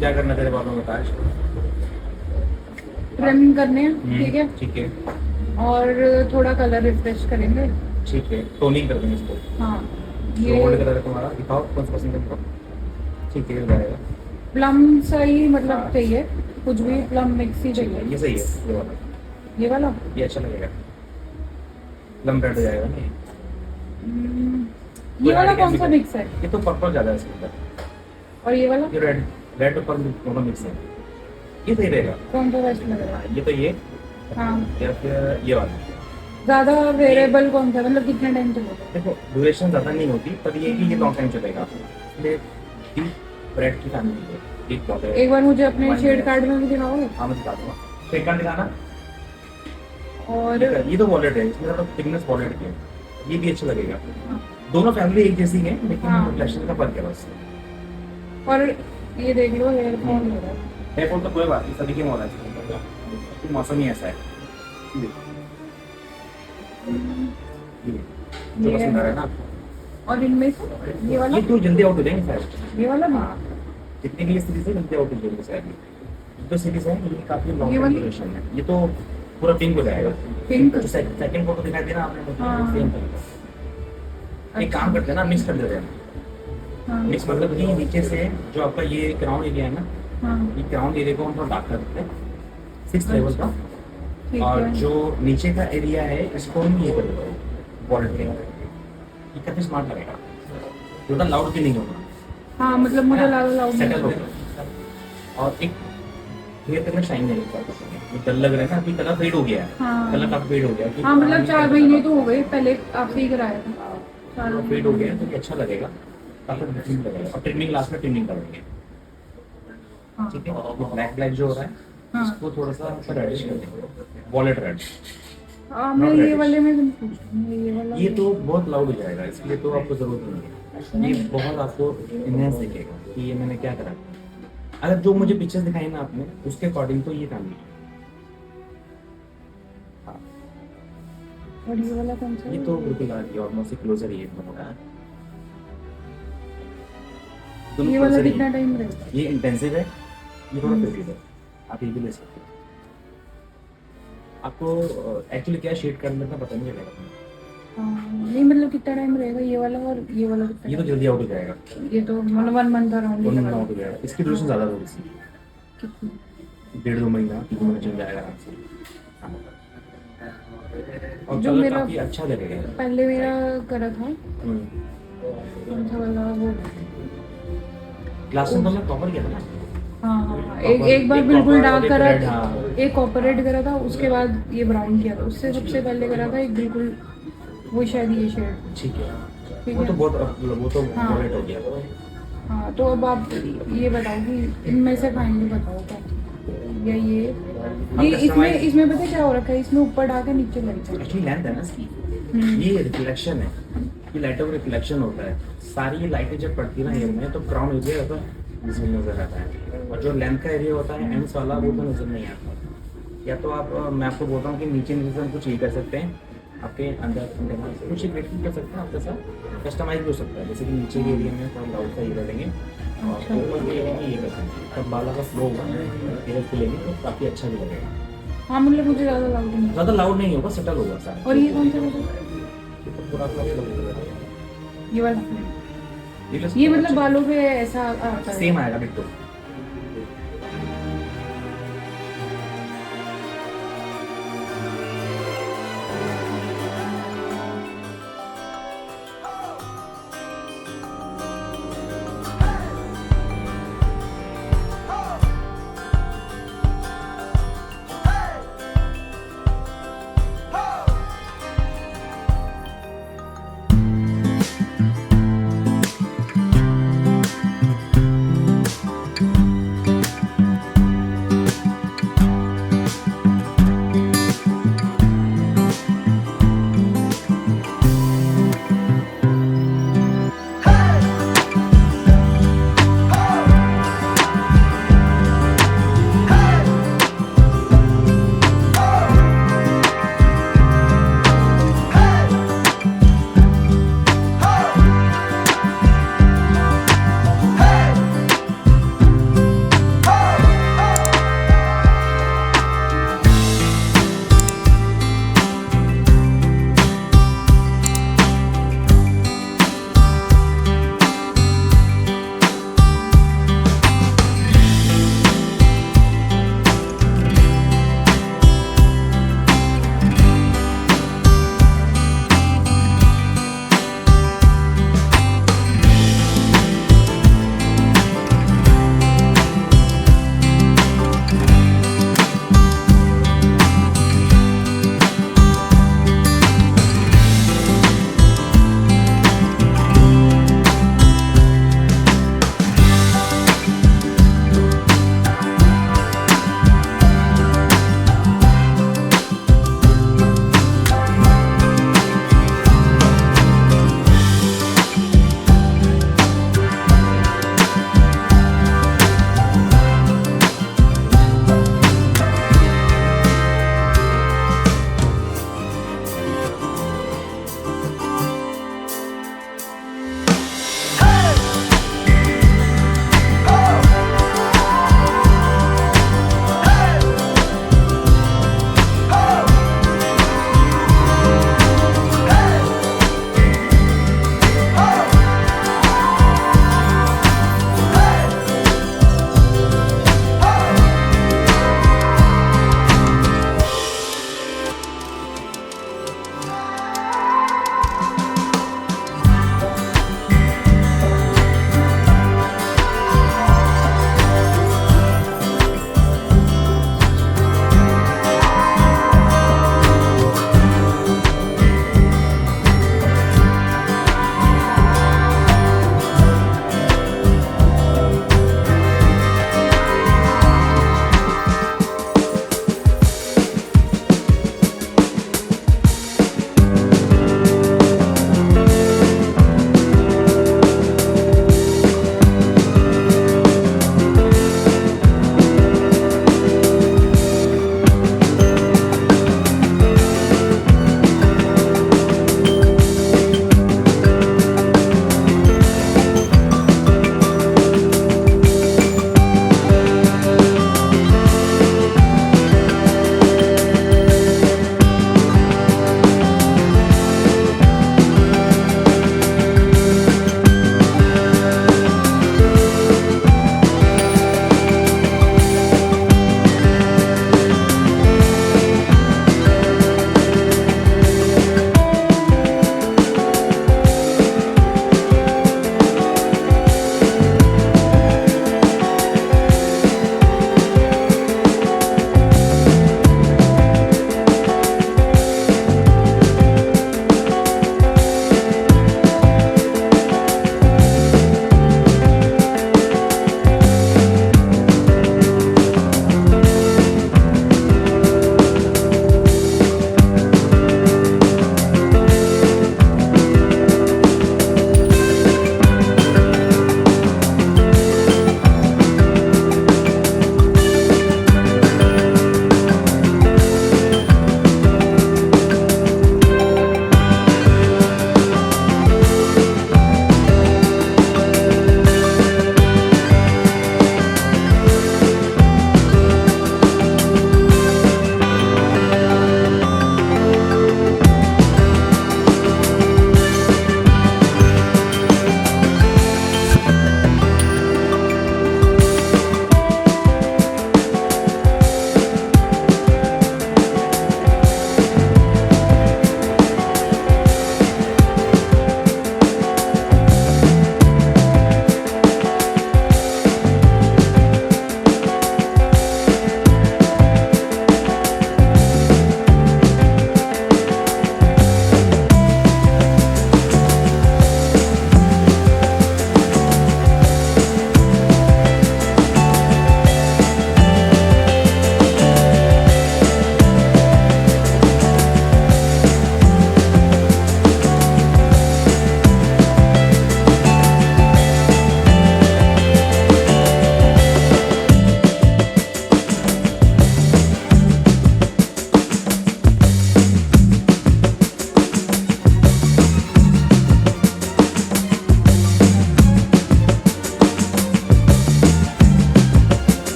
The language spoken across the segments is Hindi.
क्या करना तेरे बालों में ताज? ट्रिम करने हैं, ठीक है। ठीक है और थोड़ा कलर रिफ्रेश करेंगे। ठीक है, टोनिंग कर देंगे इसको। हाँ जो गोल्ड ये कलर है तुम्हारा, दिखाओ कौन सा पसंद है तुमको। ठीक है, हो जाएगा। प्लम सा ही मतलब हाँ। चाहिए, कुछ भी प्लम मिक्स ही ठीक है, चाहिए। ये सही है, ये वाला ये वाला ये अच्छा लगेगा। प्लम रेड हो जाएगा ना ये। ये वाला कौन सा मिक्स है? ये तो पर्पल ज़्यादा है इसके अंदर। और ये वाला ये रेड, रेड और पर्पल दोनों मिक्स है। ये सही रहेगा। कौन सा बेस्ट लग रहा है? ये तो ये, हाँ या फिर ये वाला। ज्यादा वेरिएबल कौन सा, मतलब कितने टाइम चलेगा? देखो ड्यूरेशन ज़्यादा नहीं होती, पर ये कि ये लॉन्ग टाइम चलेगा। इसलिए डीप रेड की फैमिली है, डीप बहुत है। एक बार मुझे अपने शेड कार्ड में भी दिखाओगे? हाँ मैं दिखा दूँगा। शेड कार्ड दिखाना। और ये तो वॉलेट है, इसमें थोड़ा थिकनेस वॉलेट की है, ये भी अच्छा लगेगा। हाँ। दोनों फैमिली एक जैसी है, लेकिन हाँ। रिफ्लेक्शन का फर्क है बस। और ये देख लो हेयर फॉल हो रहा है। हेयर फॉल तो कोई बात नहीं, सभी के में हो रहा है, मौसम ही ऐसा है। ये जो ये पसंद आ रहा है ना आपको। और इनमें से ये वाला, ये तो जल्दी आउट हो जाएंगे शायद। ये वाला भी। हाँ, जितनी भी ये सीरीज है जल्दी आउट हो जाएंगे शायद। जो सीरीज है ये काफी लॉन्ग ये वाली? ड्यूरेशन है। ये तो पूरा पिंक हो जाएगा। पिंक? जो सेकंड फोटो दिखाई दे ना आपने मुझे, हाँ। Same pink. एक काम करते हैं ना, मिक्स कर देते हैं। हाँ मिक्स मतलब कि नीचे से जो आपका ये क्राउन एरिया है ना, हाँ ये क्राउन एरिया को हम थोड़ा डार्क कर देते हैं 6th लेवल का। ठीक और है। जो नीचे का एरिया है इसको हम ये कर देते हैं वॉलेट के। ये काफी स्मार्ट लगेगा, ज़्यादा लाउड भी नहीं होगा। हाँ मतलब मुझे लगा लाउड सेटल हो गया। और एक हेयर कलर शाइन नहीं लगता, ये डल लग रहा है ना, अभी कलर फेड हो गया है। हाँ। कलर काफी फेड हो गया है। हाँ मतलब 4 महीने तो हो गए, पहले आपसे ही कराया था। 4 फेड हो गया है, तो ये अच्छा लगेगा, काफी बेहतरीन लगेगा। और ट्रिमिंग लास्ट में ट्रिमिंग करेंगे, हाँ। ठीक है। ब्लैक ब्लैक जो हो रहा है हाँ। इसको थोड़ा सा रेडिश कर देंगे, वॉलेट रेड। हाँ मैं ये वाले में तुम पूछ रही हूँ, ये वाला ये तो बहुत लाउड हो जाएगा, इसलिए तो आपको जरूरत नहीं है। ये बहुत आपको इनहेंस दिखेगा कि ये मैंने क्या करा। अगर जो मुझे पिक्चर्स दिखाई ना आपने, उसके अकॉर्डिंग तो ये फैमिली है। हाँ, और ये वाला कौन सा है? ये तो बिल्कुल आ गई, ऑलमोस्ट क्लोजर ही है दोनों। ये वाला कितना टाइम रहेगा? ये इंटेंसिव है, ये थोड़ा फेवरेट है, आप ये भी ले सकते हो। आपको एक्चुअली क्या शेड करने का पता नहीं चलेगा। हाँ, नहीं मतलब कितना टाइम रहेगा ये वाला, और ये वाला कितना ये तो जल्दी आउट हो जाएगा, time? ये तो मतलब 1 मंथ अराउंड ही लगा। आउट हो जाएगा। इसकी ड्यूरेशन ज़्यादा होगी, इसकी कितनी? 1.5-2 महीना 3 महीना चल जाएगा आराम से। हाँ। और जो कलर मेरा काफी अच्छा लगेगा। पहले मेरा करा था कौन सा वाला वो? लास्ट टाइम तो मैं कवर किया था ना। हाँ हाँ एक बार एक बिल्कुल copper डार्क और एक करा red, था, हाँ। एक कॉपरेट करा था, उसके बाद ये ब्राउन किया था, उससे सबसे पहले करा था एक बिल्कुल वो शायद ये शेड। ठीक है, ठीक वो तो है। बहुत, वो तो हाँ। वॉलेट हो गया। हाँ तो अब आप ये बताओ कि इनमें से फाइनली बताओ क्या, या ये इसमें पता है क्या हो रखा है, इसमें ऊपर डाल नीचे लग जाए। एक्चुअली लेंथ है ना इसकी, ये रिफ्लेक्शन है, ये लाइटों का रिफ्लेक्शन होता है। सारी ये लाइटें जब पड़ती है ना हेयर में, तो क्राउन एरिया होता है इसमें नजर आता है, और जो लेंथ का एरिया होता है एंड्स वाला, वो तो नजर नहीं आता। या तो आप मैं आपको बोलता हूँ कि नीचे नीचे से हम कुछ ये कर सकते हैं, आपके अंदर कुछ ब्रेकिंग कर सकते हैं, आपके साथ कस्टमाइज हो सकता है। जैसे कि नीचे के एरिया में थोड़ा लाउड का ये करेंगे, और ऊपर के एरिया में ये कर देंगे, तब बाला का फ्लो होगा, हेयर खुलेंगे तो काफ़ी अच्छा भी लगेगा। हाँ मतलब मुझे ज़्यादा लाउड नहीं। ज़्यादा लाउड नहीं होगा, सटल होगा सारा। और ये कौन सा वाला? ये तो पूरा आपका ये वाला ये मतलब बालों पे ऐसा आता है? सेम आएगा बिल्कुल।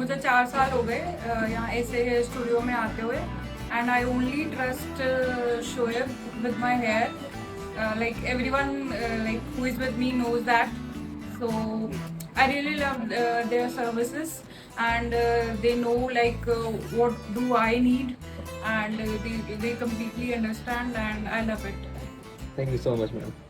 मुझे 4 साल हो गए यहाँ ऐसे हेयर स्टूडियो में आते हुए and I only trust Shoaib with my hair like everyone like who is with me knows that so I really love their services and they know like what do I need and they completely understand and I love it. Thank you so much, ma'am.